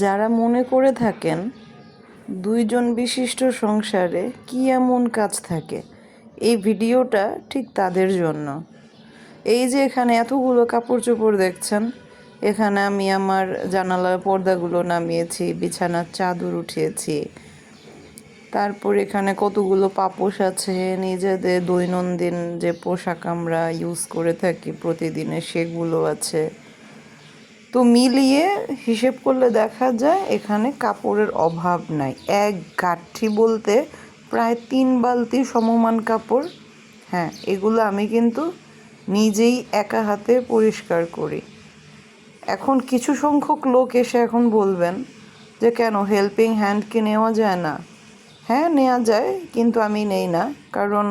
যারা মনে করে থাকেন দুইজন বিশিষ্ট সংসারে কী এমন কাজ থাকে, এই ভিডিওটা ঠিক তাদের জন্য। এই যে এখানে এতগুলো কাপড় চোপড় দেখছেন, এখানে আমি আমার জানালার পর্দাগুলো নামিয়েছি, বিছানার চাদর উঠিয়েছি, তারপর এখানে কতগুলো পাপোশ আছে, নিজেদের দৈনন্দিন যে পোশাক আমরা ইউজ করে থাকি প্রতিদিনে সেগুলো আছে। তো মিলিয়ে হিসেব করলে দেখা যায় এখানে কাপড়ের অভাব নাই। এক গাঁঠি বলতে প্রায় 3 বালতি সমমান কাপড়। হ্যাঁ, এগুলো আমি কিন্তু নিজেই একা হাতে পরিষ্কার করি। এখন কিছু সংখ্যক লোক এসে এখন বলবেন যে কেন হেল্পিং হ্যান্ড কি নেওয়া যায় না? হ্যাঁ, নেওয়া যায়, কিন্তু আমি নেই না। কারণ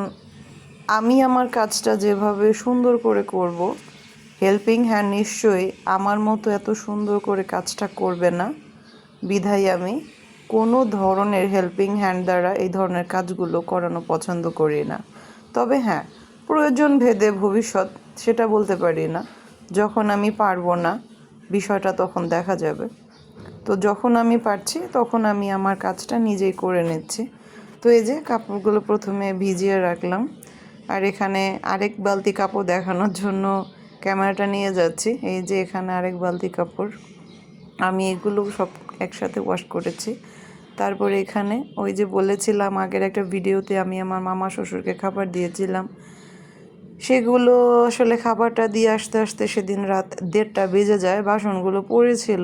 আমি আমার কাজটা যেভাবে সুন্দর করে করব, হেল্পিং হ্যান্ড নিশ্চয়ই আমার মতো এত সুন্দর করে কাজটা করবে না। বিধায় আমি কোনো ধরনের হেল্পিং হ্যান্ড দ্বারা এই ধরনের কাজগুলো করানো পছন্দ করি না। তবে হ্যাঁ, প্রয়োজন ভেদে ভবিষ্যৎ সেটা বলতে পারি না। যখন আমি পারবো না বিষয়টা তখন দেখা যাবে। তো যখন আমি পারছি তখন আমি আমার কাজটা নিজেই করে নিচ্ছি। তো এই যে কাপড়গুলো প্রথমে ভিজিয়ে রাখলাম, আর এখানে আরেক বালতি কাপড় দেখানোর জন্য ক্যামেরাটা নিয়ে যাচ্ছি। এই যে এখানে আরেক বালতি কাপড়, আমি এগুলো সব একসাথে ওয়াশ করেছি। তারপরে এখানে ওই যে বলেছিলাম আগের একটা ভিডিওতে আমি আমার মামা শ্বশুরকে খাবার দিয়েছিলাম, সেগুলো আসলে খাবারটা দিয়ে আসতে আসতে সেদিন রাত 1:30 বেজে যায়, বাসনগুলো পড়েছিল।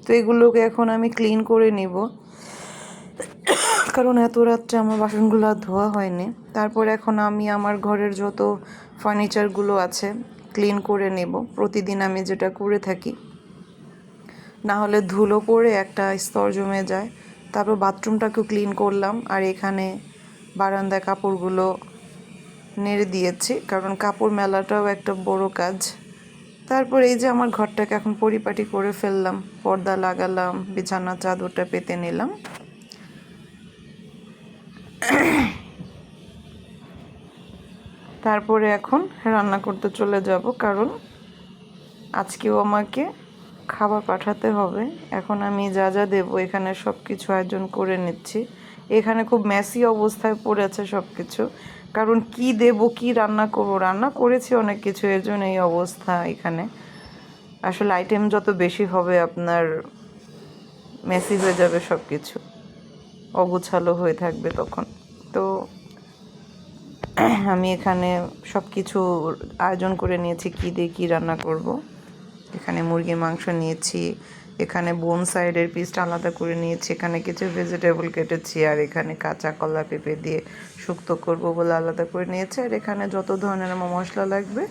তো এগুলোকে এখন আমি ক্লিন করে নিব, কারণ এত রাত্রে আমার বাসনগুলো আর ধোয়া হয়নি। তারপর এখন আমি আমার ঘরের যত ফার্নিচারগুলো আছে ক্লিন করে নেব, প্রতিদিন আমি যেটা করে থাকি। না হলে ধুলো পড়ে একটা স্তর জমে যায়। তারপর বাথরুমটাকেও ক্লিন করলাম, আর এখানে বারান্দায় কাপড়গুলো নেড়ে দিয়েছি, কারণ কাপড় মেলাটাও একটা বড় কাজ। তারপর এই যে আমার ঘরটাকে এখন পরিপাটি করে ফেললাম, পর্দা লাগালাম, বিছানা চাদরটা পেতে নিলাম। তারপরে এখন রান্না করতে চলে যাব, কারণ আজকেও আমাকে খাবার পাঠাতে হবে। এখন আমি যা যা দেবো এখানে সব কিছু আয়োজন করে নিচ্ছি। এখানে খুব মেসি অবস্থায় পড়েছে সব কিছু, কারণ কি দেব, কি রান্না করবো, রান্না করেছি অনেক কিছু, এর জন্য এই অবস্থা। এখানে আসলে আইটেম যত বেশি হবে আপনার মেসি হয়ে যাবে, সব কিছু অগোছালো হয়ে থাকবে তখন। তো আমি এখানে সব কিছু আয়োজন করে নিয়েছি কী দিয়ে কী রান্না করব। এখানে মুরগির মাংস নিয়েছি, এখানে বোন সাইডের পিসটা আলাদা করে নিয়েছি, এখানে কিছু ভেজিটেবল কেটেছি, আর এখানে কাঁচা কলা পেঁপে দিয়ে শুক্তো করব বলে আলাদা করে নিয়েছি। আর এখানে যত ধরনের আমার মশলা লাগবে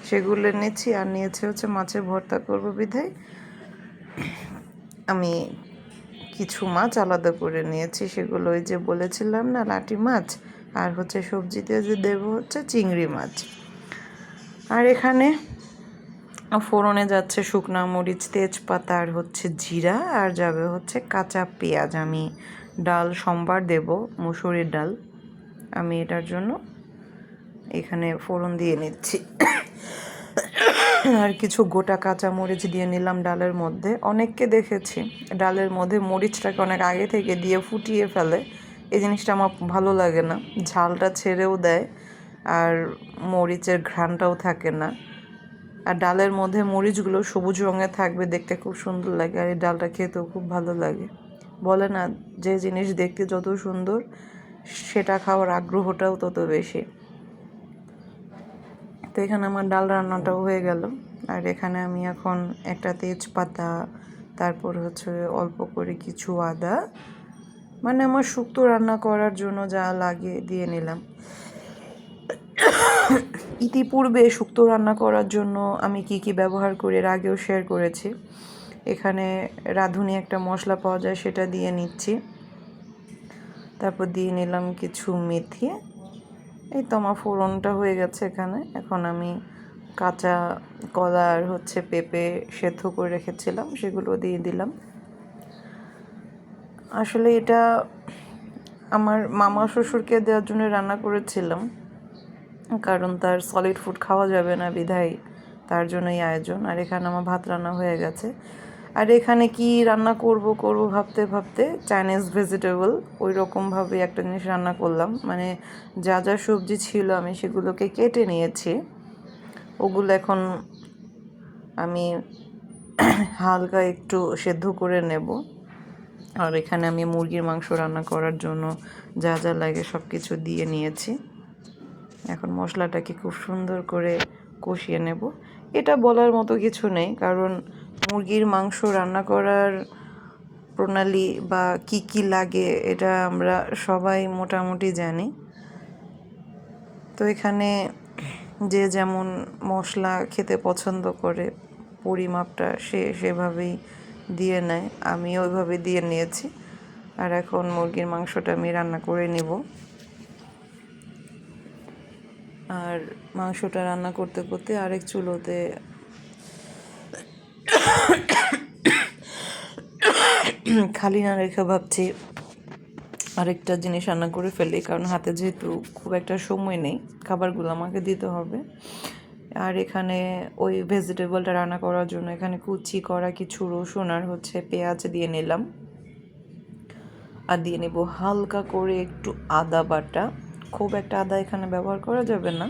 সেগুলো নিয়েছি, আর নিয়েছি হচ্ছে মাছের ভর্তা করব বিধায় আমি কিছু মাছ আলাদা করে নিয়েছি। সেগুলো ওই যে বলেছিলাম না, লাটি মাছ, আর হচ্ছে সবজিতে যে দেবো হচ্ছে চিংড়ি মাছ। আর এখানে ফোড়নে যাচ্ছে শুকনো মরিচ, তেজপাতা, আর হচ্ছে জিরা, আর যাবে হচ্ছে কাঁচা পেঁয়াজ। আমি ডাল সোমবার দেব, মুসুরির ডাল, আমি এটার জন্য এখানে ফোড়ন দিয়ে নিচ্ছি। আর কিছু গোটা কাঁচা মরিচ দিয়ে নিলাম ডালের মধ্যে। অনেককে দেখেছি ডালের মধ্যে মরিচটাকে অনেক আগে থেকে দিয়ে ফুটিয়ে ফেলে, এই জিনিসটা আমার ভালো লাগে না। ঝালটা ছেড়েও দেয়, আর মরিচের ঘ্রাণটাও থাকে না। আর ডালের মধ্যে মরিচগুলো সবুজ রঙের থাকবে, দেখতে খুব সুন্দর লাগে, আর এই ডালটা খেতেও খুব ভালো লাগে। বলে না, যে জিনিস দেখতে যত সুন্দর সেটা খাওয়ার আগ্রহটাও তত বেশি। তো এখানে আমার ডাল রান্নাটাও হয়ে গেল। আর এখানে আমি এখন একটা তেজপাতা, তারপর হচ্ছে অল্প করে কিছু আদা, মানে আমার শুক্তো রান্না করার জন্য যা লাগে দিয়ে নিলাম। ইতিপূর্বে শুক্তো রান্না করার জন্য আমি কি কি ব্যবহার করি এর আগেও শেয়ার করেছি। এখানে রাঁধুনি একটা মশলা পাওয়া যায়, সেটা দিয়ে নিচ্ছি। তারপর দিয়ে নিলাম কিছু মেথি। এই তো আমার ফোড়নটা হয়ে গেছে এখানে। এখন আমি কাঁচা কলা আর হচ্ছে পেঁপে সেদ্ধ করে রেখেছিলাম, সেগুলো দিয়ে দিলাম। আসলে এটা আমার মামা শ্বশুরকে দেওয়ার জন্য রান্না করেছিলাম, কারণ তার সলিড ফুড খাওয়া যাবে না বিধায় তার জন্যই আয়োজন। আর এখানে আমার ভাত রান্না হয়ে গেছে। আর এখানে কি রান্না করব ভাবতে ভাবতে চাইনিজ ভেজিটেবল ওই রকমভাবে একটা জিনিস রান্না করলাম, মানে যা যা সবজি ছিল আমি সেগুলোকে কেটে নিয়েছি। ওগুলো এখন আমি হালকা একটু সেদ্ধ করে নেব। আর এখানে আমি মুরগির মাংস রান্না করার জন্য যা যা লাগে সব কিছু দিয়ে নিয়েছি। এখন মশলাটাকে খুব সুন্দর করে কষিয়ে নেব। এটা বলার মতো কিছু নেই, কারণ মুরগির মাংস রান্না করার প্রণালী বা কি কি লাগে এটা আমরা সবাই মোটামুটি জানি। তো এখানে যে যেমন মশলা খেতে পছন্দ করে পরিমাপটা সেভাবেই দিয়ে নেয়, আমি ওইভাবে দিয়ে নিয়েছি। আর এখন মুরগির মাংসটা আমি রান্না করে নেব। আর মাংসটা রান্না করতে করতে আরেক চুলোতে খালি না রেখে ভাবছি আরেকটা জিনিস রান্না করে ফেলি, কারণ হাতে যেহেতু খুব একটা সময় নেই, খাবারগুলো আমাকে দিতে হবে। আর এখানে ওই ভেজিটেবলটা রান্না করার জন্য এখানে কুচি করা কিছু রসুন আর পেঁয়াজ দিয়ে নিলাম। আর দিয়ে নেব হালকা করে একটু আদা বাটা, খুব একটা আদা এখানে ব্যবহার করা যাবে না।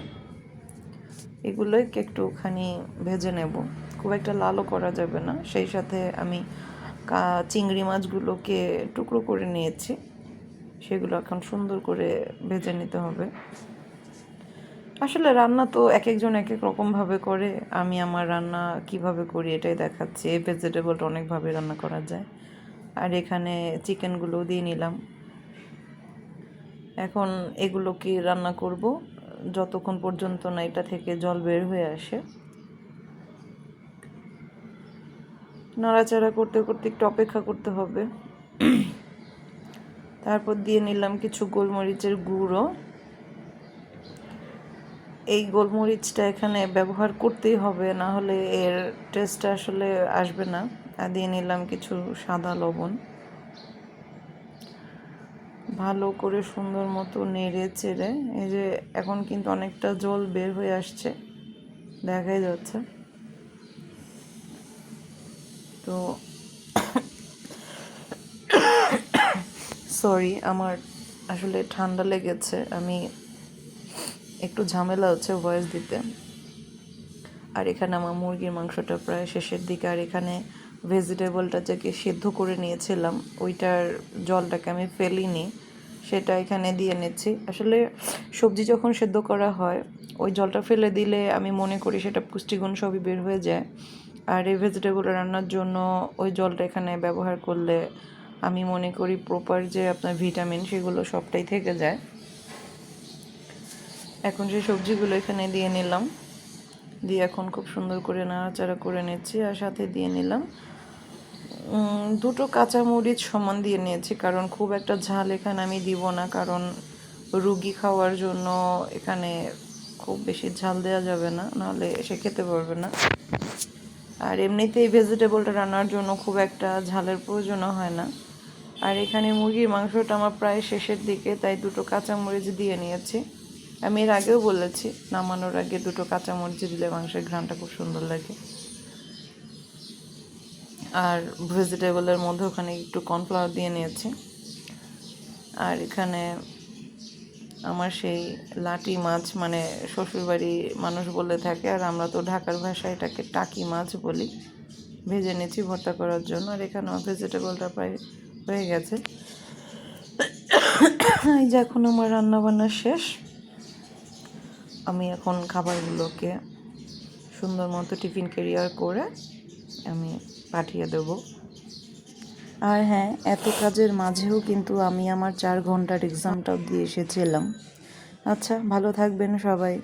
এগুলোই একটুখানি ভেজে নেব, খুব একটা লালও করা যাবে না। সেই সাথে আমি চিংড়ি মাছগুলোকে টুকরো করে নিয়েছি, সেগুলো এখন সুন্দর করে ভেজে নিতে হবে। আসলে রান্না তো এক একজন এক এক রকমভাবে করে, আমি আমার রান্না কিভাবে করি এটাই দেখাচ্ছি। এই ভেজিটেবলটা অনেকভাবে রান্না করা যায়। আর এখানে চিকেনগুলো দিয়ে নিলাম। এখন এগুলোকে রান্না করব যতক্ষণ পর্যন্ত না এটা থেকে জল বের হয়ে আসে। নাড়াচাড়া করতে করতে একটু অপেক্ষা করতে হবে। তারপর দিয়ে নিলাম কিছু গোলমরিচের গুঁড়ো। এই গোলমরিচটা এখানে ব্যবহার করতেই হবে, না হলে এর টেস্টটা আসলে আসবে না। আর দিয়ে নিলাম কিছু সাদা লবণ। ভালো করে সুন্দর মতো নেড়ে চেড়ে, এই যে এখন কিন্তু অনেকটা জল বের হয়ে আসছে, দেখাই যাচ্ছে। তো সরি, আমার আসলে ঠান্ডা লেগেছে, আমি একটু ঝামেলা হচ্ছে ভয়েস দিতে। আর এখানে আমার মুরগির মাংসটা প্রায় শেষের দিকে। আর এখানে ভেজিটেবলটা যাকে সেদ্ধ করে নিয়েছিলাম ওইটার জলটাকে আমি ফেলিনি, সেটা এখানে দিয়ে নিচ্ছি। আসলে সবজি যখন সেদ্ধ করা হয় ওই জলটা ফেলে দিলে আমি মনে করি সেটা পুষ্টিগুণ সবই বের হয়ে যায়। আর এই ভেজিটেবল রান্নার জন্য ওই জলটা এখানে ব্যবহার করলে আমি মনে করি প্রপার যে আপনার ভিটামিন সেগুলো সবটাই থেকে যায়। এখন সেই সবজিগুলো এখানে দিয়ে নিলাম, দিয়ে এখন খুব সুন্দর করে নাড়াচাড়া করে নিচ্ছি। আর সাথে দিয়ে নিলাম দুটো কাঁচামরিচ সমান দিয়ে নিয়েছি, কারণ খুব একটা ঝাল এখানে আমি দিব না, কারণ রুগী খাওয়ার জন্য এখানে খুব বেশি ঝাল দেওয়া যাবে না, নাহলে সে খেতে পারবে না। আর এমনিতেই ভেজিটেবলটা রান্নার জন্য খুব একটা ঝালের প্রয়োজনও হয় না। আর এখানে মুরগির মাংসটা আমার প্রায় শেষের দিকে, তাই দুটো কাঁচামরিচ দিয়ে নিয়েছি। আমি এর আগেও বলেছি নামানোর আগে দুটো কাঁচামরিচ দিলে মাংসের ঘ্রাণটা খুব সুন্দর লাগে। আর ভেজিটেবলের মধ্যে ওখানে একটু কর্নফ্লাওয়ার দিয়ে নিয়েছি। আর এখানে আমার সেই লাটি মাছ, মানে শ্বশুরবাড়ি মানুষ বলে থাকে, আর আমরা তো ঢাকার ভাষায় এটাকে টাকি মাছ বলি, ভেজে নিয়েছি ভর্তা করার জন্য। আর এখানে আমার ভেজিটেবলটা প্রায় হয়ে গেছে। এই যে এখন আমার রান্নাবান্না শেষ, আমি এখন খাবারগুলোকে সুন্দর মতো টিফিন ক্যারিয়ার করে আমি পাঠিয়ে দেব। আর হ্যাঁ, এত কাজের মাঝেও কিন্তু আমি আমার 4 ঘন্টার এক্সামটাও দিয়ে এসেছিলাম। আচ্ছা, ভালো থাকবেন সবাই।